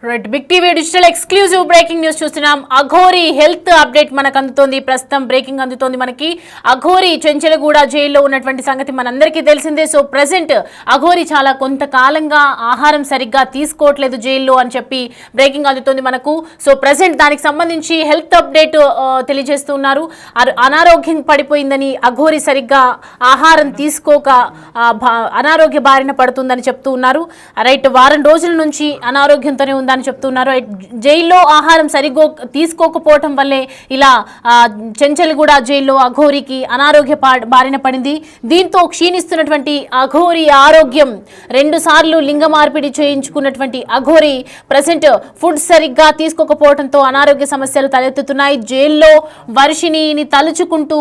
Right big TV digital exclusive breaking news చూస్తున్నాం. Aghori health update మనకు అందుతోంది. ప్రస్తుతం బ్రేకింగ్ అందుతోంది మనకి. అఘోరి చెంచలగూడ జైల్లో ఉన్నటువంటి సంగతి మనందరికీ తెలిసిందే. సో ప్రెసెంట్ అఘోరి చాలా కొంతకాలంగా ఆహారం సరిగ్గా తీసుకోవట్లేదు జైల్లో అని చెప్పి బ్రేకింగ్ అందుతోంది మనకు. సో ప్రెసెంట్ దానికి సంబంధించి హెల్త్ అప్డేట్ తెలియజేస్తున్నారు. అనారోగ్యం పడిపోయిందని, అఘోరి సరిగ్గా ఆహారం తీసుకోక అనారోగ్య బారిన పడుతుందని చెప్తూ ఉన్నారు. రైట్, వారం రోజుల నుంచి అనారోగ్యంతోనే ఉందని చెప్తున్నారు. జైల్లో ఆహారం సరిగ్గా తీసుకోకపోవటం వల్లే ఇలా చెంచల్గూడ జైల్లో అఘోరికి అనారోగ్య బారిన పడింది. దీంతో క్షీణిస్తున్నటువంటి అఘోరి ఆరోగ్యం, 2 సార్లు లింగ మార్పిడి చేయించుకున్నటువంటి అఘోరి ప్రెసెంట్ ఫుడ్ సరిగ్గా తీసుకోకపోవడంతో అనారోగ్య సమస్యలు తలెత్తుతున్నాయి. జైల్లో వర్షిణిని తలుచుకుంటూ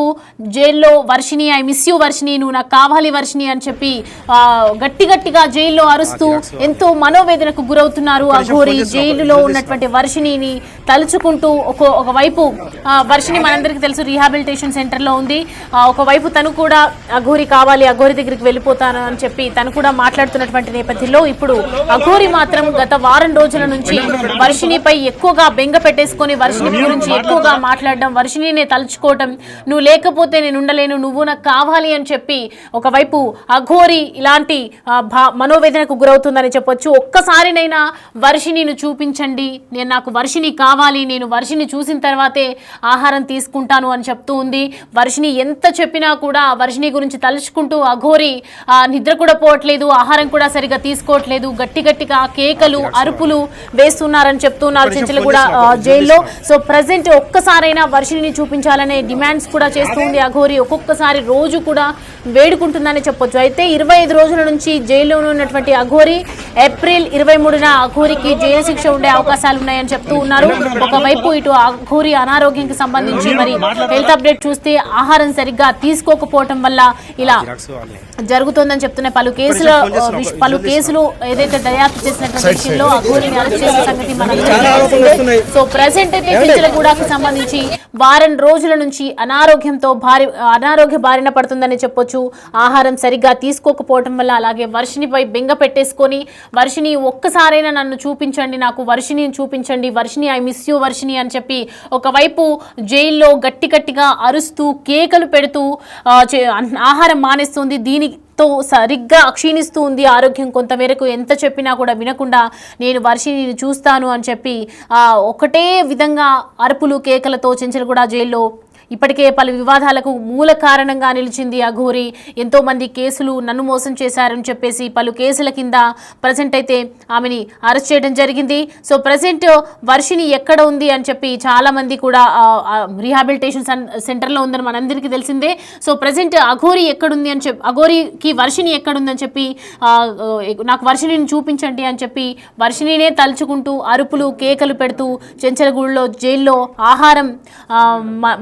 జైల్లో Varshini, I miss you Varshini, నువ్వు నాకు కావాలి వర్షిణి అని చెప్పి గట్టిగా జైల్లో అరుస్తూ ఎంతో మనోవేదనకు గురవుతున్నారు అఘోరి. జైలులో ఉన్నటువంటి వర్షిణిని తలుచుకుంటూ ఒకవైపు వర్షిణి మనందరికీ తెలుసు రీహాబిలిటేషన్ సెంటర్లో ఉంది. ఒకవైపు తను కూడా అఘోరి కావాలి, అఘోరి దగ్గరికి వెళ్ళిపోతాను అని చెప్పి తను కూడా మాట్లాడుతున్నటువంటి నేపథ్యంలో ఇప్పుడు అఘోరి మాత్రం గత వారం రోజుల నుంచి వర్షిణిపై ఎక్కువగా బెంగ పెట్టేసుకొని వర్షిణి గురించి ఎక్కువగా మాట్లాడడం, వర్షిణినే తలుచుకోవటం, నువ్వు లేకపోతే నేను ఉండలేను, నువ్వు నాకు కావాలి అని చెప్పి ఒకవైపు అఘోరి ఇలాంటి మనోవేదనకు గురవుతుందని చెప్పొచ్చు. ఒక్కసారినైనా వర్షిణిని చూపించండి, నాకు వర్షిణి కావాలి, నేను వర్షిణి చూసిన తర్వాతే ఆహారం తీసుకుంటాను అని చెప్తూ ఉంది. వర్షిణి ఎంత చెప్పినా కూడా వర్షిణి గురించి తలుచుకుంటూ అఘోరి నిద్ర కూడా పోవట్లేదు, ఆహారం కూడా సరిగా తీసుకోవట్లేదు, గట్టిగా కేకలు అరుపులు వేస్తున్నారని చెప్తున్నారు చెంచలగూడ జైల్లో. సో ప్రజెంట్ ఒక్కసారైనా వర్షిణిని చూపించాలనే డిమాండ్స్ కూడా చేస్తుంది అఘోరి. ఒక్కొక్కసారి రోజు కూడా వేడుకుంటుందని చెప్పొచ్చు. అయితే 25 రోజుల నుంచి జైల్లోనే ఉన్నటువంటి అఘోరి ఏప్రిల్ 23న అఘోరికి జైలు శిక్ష ఉండే అవకాశాలు ఉన్నాయని చెప్తూ ఉన్నారు. ఒకవైపు ఇటు అఘోరి అనారోగ్యానికి సంబంధించి మరి హెల్త్ అప్డేట్ చూస్తే ఆహారం సరిగ్గా తీసుకోకపోవటం వల్ల ఇలా జరుగుతోందని చెప్తున్నాయి. పలు కేసులు ఏదైతే దర్యాప్తు చేసినటువంటి విషయంలో అఘోరిని అరెస్ట్ చేసిన సంగతి మనకు. సో ప్రెసెంట్ అయితే చెంచలగూడకి సంబంధించి వారం రోజుల నుంచి అనారోగ్య బారిన పడుతుందని చెప్పొచ్చు. ఆహారం సరిగ్గా తీసుకోకపోవటం వల్ల, అలాగే వర్షిణిపై బెంగ పెట్టేసుకొని వర్షిణి ఒక్కసారైనా నన్ను చూపించండి, నాకు వర్షిణిని చూపించండి, Varshini I miss you Varshini అని చెప్పి ఒకవైపు జైల్లో గట్టిగా అరుస్తూ కేకలు పెడుతూ ఆహారం మానేస్తుంది. దీనితో సరిగ్గా క్షీణిస్తూ ఉంది ఆరోగ్యం. కొంతమేరకు ఎంత చెప్పినా కూడా వినకుండా నేను వర్షిణిని చూస్తాను అని చెప్పి ఒకటే విధంగా అరుపులు కేకలతో చెంచలగూడ జైల్లో ఇప్పటికే పలు వివాదాలకు మూల కారణంగా నిలిచింది అఘోరి. ఎంతోమంది కేసులు నన్ను మోసం చేశారని చెప్పేసి పలు కేసుల కింద ప్రజెంట్ అయితే ఆమెని అరెస్ట్ చేయడం జరిగింది. సో ప్రజెంట్ వర్షిణి ఎక్కడ ఉంది అని చెప్పి చాలామంది కూడా రీహాబిలిటేషన్ సెంటర్లో ఉందని మనందరికీ తెలిసిందే. సో ప్రజెంట్ అఘోరి ఎక్కడుంది అని చెప్పి, అఘోరికి వర్షిణి ఎక్కడుందని చెప్పి నాకు వర్షిణిని చూపించండి అని చెప్పి వర్షిణినే తలుచుకుంటూ అరుపులు కేకలు పెడుతూ చెంచలగూడలో జైల్లో ఆహారం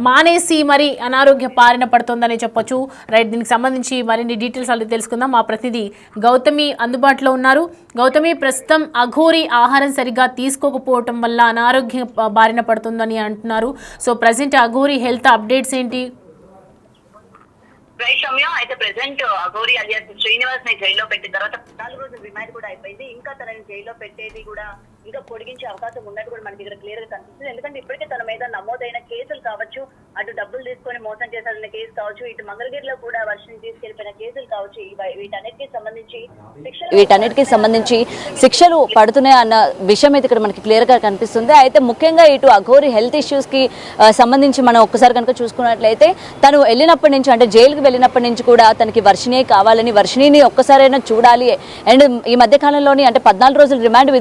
మానేసి మరి అనారోగ్య బారిన పడుతోందని చెప్పొచ్చు. రైట్, దీనికి సంబంధించి మరిన్ని డీటెయిల్స్ అలా తెలుసుకుందాం. మా ప్రతినిధి గౌతమి అందుబాటులో ఉన్నారు. గౌతమి, ప్రస్తుతం అఘోరి ఆహారం సరిగ్గా తీసుకోకపోవటం వల్ల అనారోగ్య బారిన పడుతుందని అంటున్నారు. So present Aghori health updates ఏంటి? అయితే ప్రెసెంట్ అఘోరి అలియాస్ శ్రీనివాస్ ని జైల్లో పెట్టిన తర్వాత 4 రోజుల రిమాండ్ కూడా అయిపోయింది. ఇంకా తనని జైల్లో పెట్టేది కూడా ఇంకా పొడిగించే అవకాశం ఉన్నట్టు కూడా మనకి ఇక్కడ క్లియర్ గా కనిపిస్తుంది. ఎందుకంటే ఇప్పటికే తన మీద నమోదైన కేసులు కావచ్చు, అటు డబ్బులు తీసుకొని మోసం చేశారన్న కేసు కావచ్చు, ఇటు మంగళగిరిలో కూడా వర్షం తీసుకెళ్లిపోయిన కేసులు కావచ్చు, వీటన్నిటికీ సంబంధించి శిక్షలు పడుతున్నాయి అన్న విషయం అయితే ఇక్కడ మనకి క్లియర్ గా కనిపిస్తుంది. అయితే ముఖ్యంగా ఇటు అఘోరి హెల్త్ ఇష్యూస్ కి సంబంధించి మనం ఒక్కసారి కనుక చూసుకున్నట్లయితే తను వెళ్ళినప్పటి నుంచి, అంటే జైలుకి వెళ్ళినప్పటి నుంచి కూడా తనకి వర్షిణి కావాలని, వర్షిణిని ఒక్కసారైనా చూడాలి. అండ్ ఈ మధ్య కాలంలోని అంటే 14 రోజులు రిమాండ్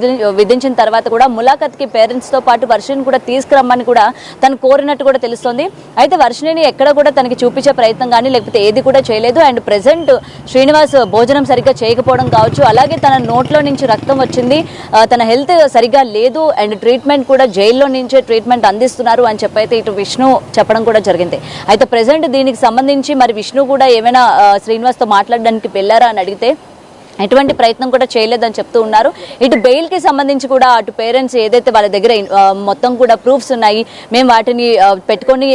విధించిన తర్వాత కూడా ములాఖత్ కి పేరెంట్స్ తో పాటు వర్షిణిని కూడా తీసుకురమ్మని కూడా తను కోరినట్టు కూడా తెలుస్తోంది. అయితే వర్షిణిని ఎక్కడ కూడా తనకి చూపించే ప్రయత్నం కానీ లేకపోతే ఏది కూడా చేయలేదు. అండ్ ప్రెసెంట్ శ్రీనివాస్ భోజనం సరిగ్గా చేయకపోవడం కావచ్చు, అలాగే తన నోట్లో నుంచి రక్తం వచ్చింది, తన హెల్త్ సరిగ్గా లేదు, అండ్ ట్రీట్మెంట్ కూడా జైల్లో నుంచే ట్రీట్మెంట్ అందిస్తున్నారు అని చెప్పైతే ఇటు విష్ణు చెప్పడం కూడా జరిగింది. అయితే ప్రెసెంట్ దీనికి సంబంధించి మరి విష్ణు కూడా ఏమైనా శ్రీనివాస్ తో మాట్లాడడానికి వెళ్ళారా అని అడిగితే ఎటువంటి ప్రయత్నం కూడా చేయలేదని చెప్తూ ఉన్నారు. ఇటు బెయిల్కి సంబంధించి కూడా అటు పేరెంట్స్ ఏదైతే వాళ్ళ దగ్గర మొత్తం కూడా ప్రూఫ్స్ ఉన్నాయి, మేము వాటిని పెట్టుకొని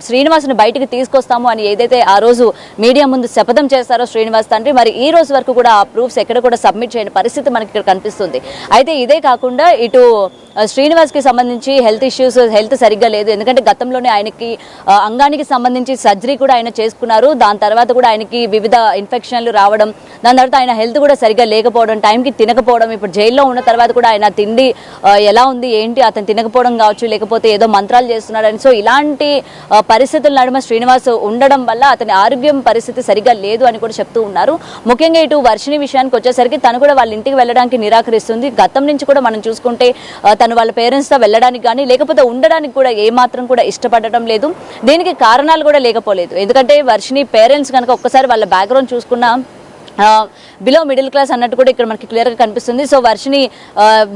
శ్రీనివాస్ని బయటికి తీసుకొస్తాము అని ఏదైతే ఆ రోజు మీడియా ముందు శపథం చేస్తారో శ్రీనివాస్ తండ్రి, మరి ఈ రోజు వరకు కూడా ఆ ప్రూఫ్స్ ఎక్కడ కూడా సబ్మిట్ చేయని పరిస్థితి మనకి ఇక్కడ కనిపిస్తుంది. అయితే ఇదే కాకుండా ఇటు శ్రీనివాస్కి సంబంధించి హెల్త్ సరిగ్గా లేదు. ఎందుకంటే గతంలోనే ఆయనకి అంగానికి సంబంధించి సర్జరీ కూడా ఆయన చేసుకున్నారు. దాని తర్వాత కూడా ఆయనకి వివిధ ఇన్ఫెక్షన్లు రావడం, దాని తర్వాత ఆయన హెల్త్ కూడా సరిగ్గా లేకపోవడం, టైంకి తినకపోవడం, ఇప్పుడు జైల్లో ఉన్న తర్వాత కూడా ఆయన తిండి ఎలా ఉంది ఏంటి అతను తినకపోవడం కావచ్చు, లేకపోతే ఏదో మంత్రాలు చేస్తున్నాడని. సో ఇలాంటి పరిస్థితుల నడుమ శ్రీనివాస్ ఉండడం వల్ల అతని ఆరోగ్యం పరిస్థితి సరిగ్గా లేదు అని కూడా చెప్తూ ఉన్నారు. ముఖ్యంగా ఇటు వర్షిణి విషయానికి వచ్చేసరికి తను కూడా వాళ్ళ ఇంటికి వెళ్ళడానికి నిరాకరిస్తుంది. గతం నుంచి కూడా మనం చూసుకుంటే తను వాళ్ళ పేరెంట్స్తో వెళ్ళడానికి కానీ లేకపోతే ఉండడానికి కూడా ఏమాత్రం కూడా ఇష్టపడటం లేదు. దీనికి కారణాలు కూడా లేకపోలేదు. ఎందుకంటే వర్షిణి పేరెంట్స్ కనుక ఒక్కసారి వాళ్ళ బ్యాక్గ్రౌండ్ చూసుకున్నా బిలో మిడిల్ క్లాస్ అన్నట్టు కూడా ఇక్కడ మనకి క్లియర్గా కనిపిస్తుంది. సో వర్షిని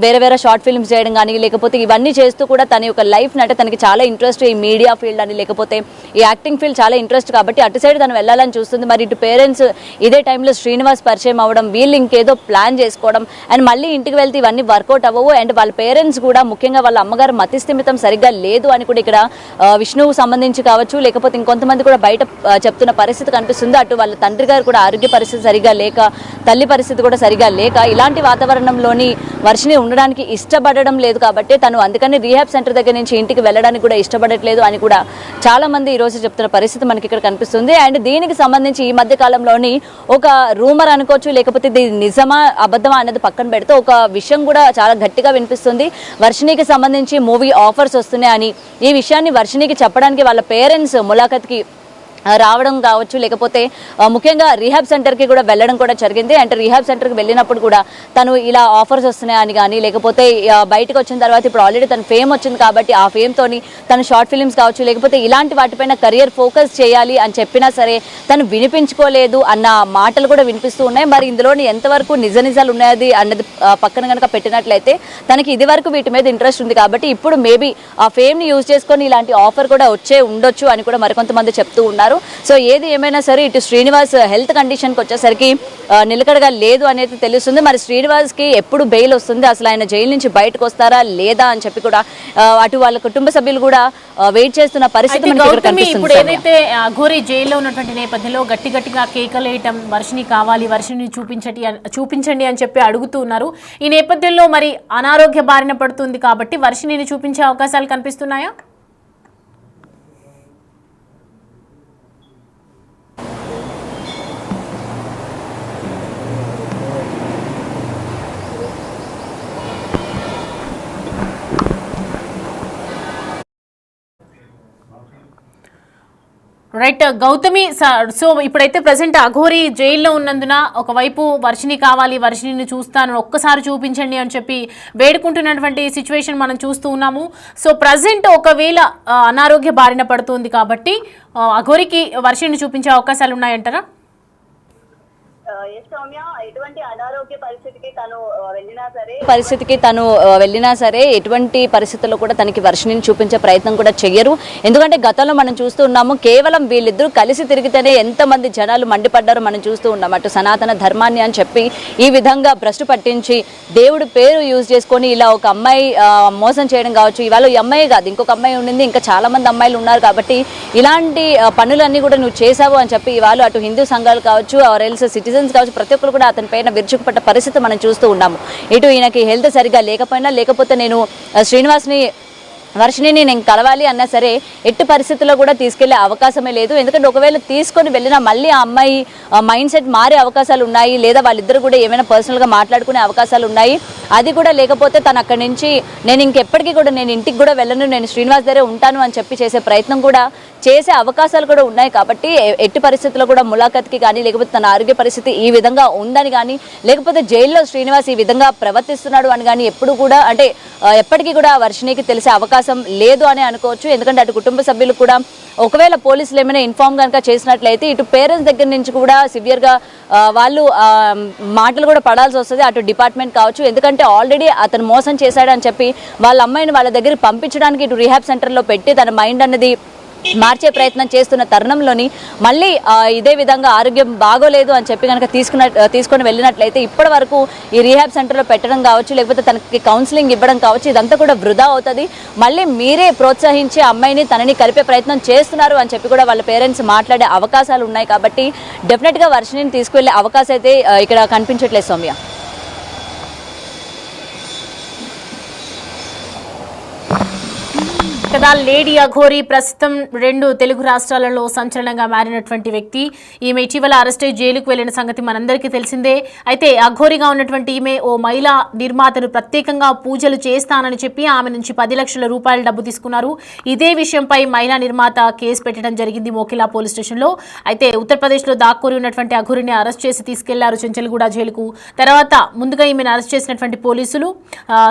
వేరే షార్ట్ ఫిల్మ్స్ చేయడం కానీ లేకపోతే ఇవన్నీ చేస్తూ కూడా తన యొక్క లైఫ్ని అంటే తనకి చాలా ఇంట్రెస్ట్ ఈ మీడియా ఫీల్డ్ అని లేకపోతే ఈ యాక్టింగ్ ఫీల్డ్ చాలా ఇంట్రెస్ట్ కాబట్టి అటు సైడ్ తను వెళ్ళాలని చూస్తుంది. మరి ఇటు పేరెంట్స్ ఇదే టైంలో శ్రీనివాస్ పరిచయం అవ్వడం, వీళ్ళు ఇంకేదో ప్లాన్ చేసుకోవడం అండ్ మళ్ళీ ఇంటికి వెళ్తే ఇవన్నీ వర్కౌట్ అవ్వవు. అండ్ వాళ్ళ పేరెంట్స్ కూడా ముఖ్యంగా వాళ్ళ అమ్మగారు మతిస్థిమితం సరిగ్గా లేదు అని కూడా ఇక్కడ విష్ణువుకు సంబంధించి కావచ్చు లేకపోతే ఇంకొంతమంది కూడా బయట చెప్తున్న పరిస్థితి కనిపిస్తుంది. అటు వాళ్ళ తండ్రి గారు కూడా ఆరోగ్య పరిస్థితి సరిగ్గా లేక, తల్లి పరిస్థితి కూడా సరిగా లేక ఇలాంటి వాతావరణంలోని వర్షిని ఉండడానికి ఇష్టపడడం లేదు కాబట్టి తను అందుకని రీహాబ్ సెంటర్ దగ్గర నుంచి ఇంటికి వెళ్ళడానికి కూడా ఇష్టపడట్లేదు అని కూడా చాలా మంది ఈ రోజు చెప్తున్న పరిస్థితి మనకి ఇక్కడ కనిపిస్తుంది. అండ్ దీనికి సంబంధించి ఈ మధ్య కాలంలోని ఒక రూమర్ అనుకోవచ్చు లేకపోతే ఇది నిజమా అబద్ధమా అనేది పక్కన పెడితే ఒక విషయం కూడా చాలా గట్టిగా వినిపిస్తుంది. వర్షినికి సంబంధించి మూవీ ఆఫర్స్ వస్తున్నాయని, ఈ విషయాన్ని వర్షినికి చెప్పడానికి వాళ్ళ పేరెంట్స్ ములాఖత్కి రావడం కావచ్చు లేకపోతే ముఖ్యంగా రీహాబ్ సెంటర్కి కూడా వెళ్ళడం కూడా జరిగింది. అంటే రీహాబ్ సెంటర్కి వెళ్ళినప్పుడు కూడా తను ఇలా ఆఫర్స్ వస్తున్నాయని కానీ లేకపోతే బయటకు వచ్చిన తర్వాత ఇప్పుడు ఆల్రెడీ తన ఫేమ్ వచ్చింది కాబట్టి ఆ ఫేమ్తోని తను షార్ట్ ఫిల్మ్స్ కావచ్చు లేకపోతే ఇలాంటి వాటిపైన కెరియర్ ఫోకస్ చేయాలి అని చెప్పినా సరే తను వినిపించుకోలేదు అన్న మాటలు కూడా వినిపిస్తూ ఉన్నాయి. మరి ఇందులోని ఎంతవరకు నిజాలు ఉన్నది అన్నది పక్కన కనుక పెట్టినట్లయితే తనకి ఇది వరకు వీటి మీద ఇంట్రెస్ట్ ఉంది కాబట్టి ఇప్పుడు మేబీ ఆ ఫేమ్ని యూజ్ చేసుకొని ఇలాంటి ఆఫర్ కూడా వచ్చే ఉండొచ్చు అని కూడా మరికొంతమంది చెప్తూ ఉన్నారు. సో ఏది ఏమైనా సరే ఇటు శ్రీనివాస్ హెల్త్ కండిషన్కి వచ్చేసరికి నిలకడగా లేదు అనేది తెలుస్తుంది. మరి శ్రీనివాస్కి ఎప్పుడు బెయిల్ వస్తుంది, అసలు ఆయన జైలు నుంచి బయటకు వస్తారా లేదా అని చెప్పి కూడా అటు వాళ్ళ కుటుంబ సభ్యులు కూడా వెయిట్ చేస్తున్న పరిస్థితి ఇప్పుడు ఏదైతే అఘోరి జైల్లో ఉన్నటువంటి నేపథ్యంలో గట్టిగా కేకలేయటం, వర్షిని కావాలి, వర్షిని చూపించండి అని చెప్పి అడుగుతూ ఉన్నారు. ఈ నేపథ్యంలో మరి అనారోగ్య బారిన పడుతుంది కాబట్టి వర్షిని చూపించే అవకాశాలు కనిపిస్తున్నాయా? రైట్ గౌతమి, సో ఇప్పుడైతే ప్రజెంట్ అఘోరి జైల్లో ఉన్నందున ఒకవైపు వర్షిని కావాలి, వర్షిని చూస్తాను, ఒక్కసారి చూపించండి అని చెప్పి వేడుకుంటున్నటువంటి సిచ్యువేషన్ మనం చూస్తూ ఉన్నాము. సో ప్రజెంట్ ఒకవేళ అనారోగ్య బారిన పడుతుంది కాబట్టి అఘోరికి వర్షిని చూపించే అవకాశాలు ఉన్నాయంటారా? ఎటువంటి అనారోగ్య పరిస్థితికి తను వెళ్ళినా సరే ఎటువంటి పరిస్థితుల్లో కూడా తనకి వర్షిని చూపించే ప్రయత్నం కూడా చెయ్యరు. ఎందుకంటే గతంలో మనం చూస్తూ ఉన్నాము కేవలం వీళ్ళిద్దరూ కలిసి తిరిగితేనే ఎంతమంది జనాలు మండిపడ్డారో మనం చూస్తూ ఉన్నాం. అటు సనాతన ధర్మాన్ని అని చెప్పి ఈ విధంగా భ్రష్టు పట్టించి దేవుడి పేరు యూజ్ చేసుకొని ఇలా ఒక అమ్మాయి మోసం చేయడం కావచ్చు. ఇవాళ ఈ అమ్మాయి కాదు, ఇంకొక అమ్మాయి ఉండింది, ఇంకా చాలా మంది అమ్మాయిలు ఉన్నారు కాబట్టి ఇలాంటి పనులన్నీ కూడా నువ్వు చేసావు అని చెప్పి ఇవాళ అటు హిందూ సంఘాలు కావచ్చు ఆర్ ఎల్స్ సిటిజన్స్ కావచ్చు ప్రతి ఒక్కరు కూడా అతని పైన విరుచుకుపడ్డ పరిస్థితి మనం చూస్తూ ఉన్నాము. ఇటు ఈయనకి హెల్త్ సరిగ్గా లేకపోయినా లేకపోతే నేను వర్షిని నేను కలవాలి అన్నా సరే ఎట్టి పరిస్థితుల్లో కూడా తీసుకెళ్లే అవకాశమే లేదు. ఎందుకంటే ఒకవేళ తీసుకొని వెళ్ళినా మళ్ళీ ఆ అమ్మాయి మైండ్ సెట్ మారే అవకాశాలు ఉన్నాయి, లేదా వాళ్ళిద్దరు కూడా ఏమైనా పర్సనల్గా మాట్లాడుకునే అవకాశాలు ఉన్నాయి. అది కూడా లేకపోతే తను అక్కడి నుంచి నేను ఇంకెప్పటికీ కూడా నేను ఇంటికి కూడా వెళ్ళను, నేను శ్రీనివాస్ దగ్గరే ఉంటాను అని చెప్పి చేసే ప్రయత్నం కూడా చేసే అవకాశాలు కూడా ఉన్నాయి. కాబట్టి ఎట్టి పరిస్థితుల్లో కూడా ములాఖత్కి కానీ లేకపోతే తన ఆరోగ్య పరిస్థితి ఈ విధంగా ఉందని కానీ లేకపోతే జైల్లో శ్రీనివాస్ ఈ విధంగా ప్రవర్తిస్తున్నాడు అని కానీ ఎప్పుడు కూడా అంటే ఎప్పటికీ కూడా వర్షినికి తెలిసే అవకాశం లేదు అని అనుకోవచ్చు. ఎందుకంటే అటు కుటుంబ సభ్యులు కూడా ఒకవేళ పోలీసులు ఏమైనా ఇన్ఫార్మ్ కనుక చేసినట్లయితే ఇటు పేరెంట్స్ దగ్గర నుంచి కూడా సివియర్గా వాళ్ళు మాటలు కూడా పడాల్సి వస్తుంది, అటు డిపార్ట్మెంట్ కావచ్చు. ఎందుకంటే ఆల్రెడీ అతను మోసం చేశాడని చెప్పి వాళ్ళ అమ్మాయిని వాళ్ళ దగ్గర పంపించడానికి ఇటు రీహాబ్ సెంటర్లో పెట్టి తన మైండ్ అనేది మార్చే ప్రయత్నం చేస్తున్న తరుణంలోని మళ్ళీ ఇదే విధంగా ఆరోగ్యం బాగోలేదు అని చెప్పి కనుక తీసుకొని వెళ్ళినట్లయితే ఇప్పటి వరకు ఈ రీహాబ్ సెంటర్లో పెట్టడం కావచ్చు, లేకపోతే తనకి కౌన్సిలింగ్ ఇవ్వడం కావచ్చు, ఇదంతా కూడా వృధా అవుతుంది. మళ్ళీ మీరే ప్రోత్సహించి అమ్మాయిని తనని కలిపే ప్రయత్నం చేస్తున్నారు అని చెప్పి కూడా వాళ్ళ పేరెంట్స్ మాట్లాడే అవకాశాలు ఉన్నాయి. కాబట్టి డెఫినెట్గా వర్షిణిని తీసుకువెళ్ళే అవకాశం అయితే ఇక్కడ కనిపించట్లేదు సౌమ్య. కదా లేడీ అఘోరి ప్రస్తుతం 2 తెలుగు రాష్ట్రాలలో సంచలనంగా మారినటువంటి వ్యక్తి. ఈమె ఇటీవల అరెస్ట్ అయి జైలుకు వెళ్లిన సంగతి మనందరికీ తెలిసిందే. అయితే అఘోరిగా ఉన్నటువంటి ఈమె ఓ మహిళా నిర్మాతను ప్రత్యేకంగా పూజలు చేస్తానని చెప్పి ఆమె నుంచి 10 లక్షల రూపాయల డబ్బు తీసుకున్నారు. ఇదే విషయంపై మహిళా నిర్మాత కేసు పెట్టడం జరిగింది మోకిలా పోలీస్ స్టేషన్లో. అయితే ఉత్తరప్రదేశ్లో దాక్కుని ఉన్నటువంటి అఘోరిని అరెస్ట్ చేసి తీసుకెళ్లారు చెంచల్గూడ జైలుకు. తర్వాత ముందుగా ఈమెను అరెస్ట్ చేసినటువంటి పోలీసులు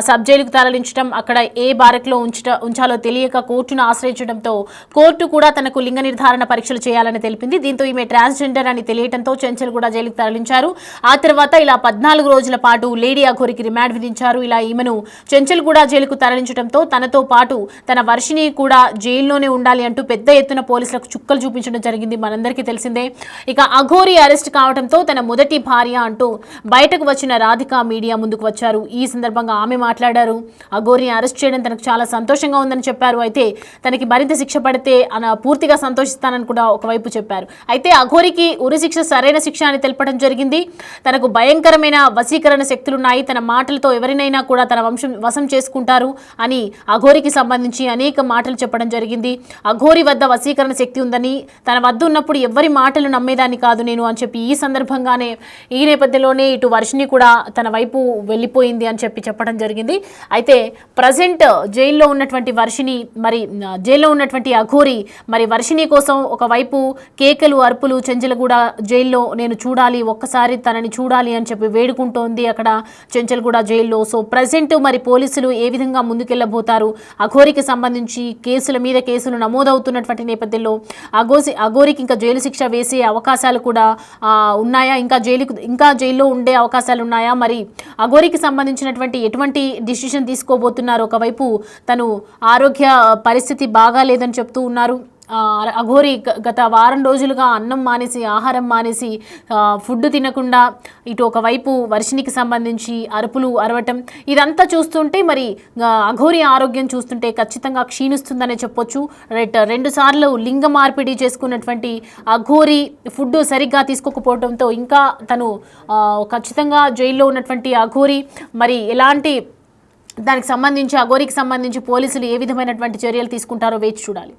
సబ్ జైలుకు తరలించడం, అక్కడ ఏ బారక్లో ఉంచాలో తెలియక కోర్టును ఆశ్రయించడంతో కోర్టు కూడా తనకు లింగ నిర్ధారణ పరీక్షలు చేయాలని తెలిపింది. దీంతో ఈమె ట్రాన్స్జెండర్ అని తెలియడంతో చెంచల్గూడ జైలుకు తరలించారు. ఆ తర్వాత ఇలా 14 రోజుల పాటు లేడీ అఘోరికి రిమాండ్ విధించారు. ఇలా ఈమెను చెంచల్గూడ జైలుకు తరలించడంతో తనతో పాటు తన వర్షిని కూడా జైల్లోనే ఉండాలి అంటూ పెద్ద ఎత్తున పోలీసులకు చుక్కలు చూపించడం జరిగింది, మనందరికీ తెలిసిందే. ఇక అఘోరి అరెస్ట్ కావడంతో తన మొదటి భార్య అంటూ బయటకు వచ్చిన రాధిక మీడియా ముందుకు వచ్చారు. ఈ సందర్భంగా ఆమె మాట్లాడారు. అఘోరిని అరెస్ట్ చేయడం తనకు చాలా సంతోషంగా ఉందని చెప్పారు. అయితే తనకి మరింత శిక్ష పడితే పూర్తిగా సంతోషిస్తానని కూడా ఒకవైపు చెప్పారు. అయితే అఘోరికి ఉరి శిక్ష సరైన శిక్ష అని తెలపడం జరిగింది. తనకు భయంకరమైన వశీకరణ శక్తులున్నాయి, తన మాటలతో ఎవరినైనా కూడా తన వశం చేసుకుంటారు అని అఘోరికి సంబంధించి అనేక మాటలు చెప్పడం జరిగింది. అఘోరి వద్ద వశీకరణ శక్తి ఉందని, తన వద్ద ఉన్నప్పుడు ఎవరి మాటలు నమ్మేదాన్ని కాదు నేను అని చెప్పి ఈ సందర్భంగానే ఈ నేపథ్యంలోనే ఇటు వర్షిని కూడా తన వైపు వెళ్ళిపోయింది అని చెప్పడం జరిగింది. అయితే ప్రజెంట్ జైల్లో ఉన్నటువంటి వర్షిని మరి జైల్లో ఉన్నటువంటి అఘోరి మరి వర్షిని కోసం ఒకవైపు కేకలు అరుపులు చెంచల్గూడ జైల్లో నేను చూడాలి, ఒక్కసారి తనని చూడాలి అని చెప్పి వేడుకుంటోంది అక్కడ చెంచల్గూడ జైల్లో. సో ప్రజెంట్ మరి పోలీసులు ఏ విధంగా ముందుకెళ్ళబోతారు, అఘోరికి సంబంధించి కేసుల మీద కేసులు నమోదవుతున్నటువంటి నేపథ్యంలో అఘోరికి ఇంకా జైలు శిక్ష వేసే అవకాశాలు కూడా ఉన్నాయా, ఇంకా జైల్లో ఉండే అవకాశాలు ఉన్నాయా, మరి అఘోరికి సంబంధించినటువంటి ఎటువంటి డిసిషన్ తీసుకోబోతున్నారు. ఒకవైపు తను ఆరోగ్య పరిస్థితి బాగాలేదని చెప్తూ ఉన్నారు. అఘోరి గత వారం రోజులుగా అన్నం మానేసి, ఆహారం మానేసి, ఫుడ్ తినకుండా ఇటు ఒకవైపు వర్షినికి సంబంధించి అరుపులు అరవటం ఇదంతా చూస్తుంటే మరి అఘోరి ఆరోగ్యం చూస్తుంటే ఖచ్చితంగా క్షీణిస్తుందనే చెప్పొచ్చు. 2 సార్లు లింగ మార్పిడి చేసుకున్నటువంటి అఘోరి ఫుడ్ సరిగ్గా తీసుకోకపోవడంతో ఇంకా తను ఖచ్చితంగా జైల్లో ఉన్నటువంటి అఘోరి మరి ఎలాంటి దానికి సంబంధించి అఘోరికి సంబంధించి పోలీసులు ఏ విధమైనటువంటి చర్యలు తీసుకుంటారో వేచి చూడాలి.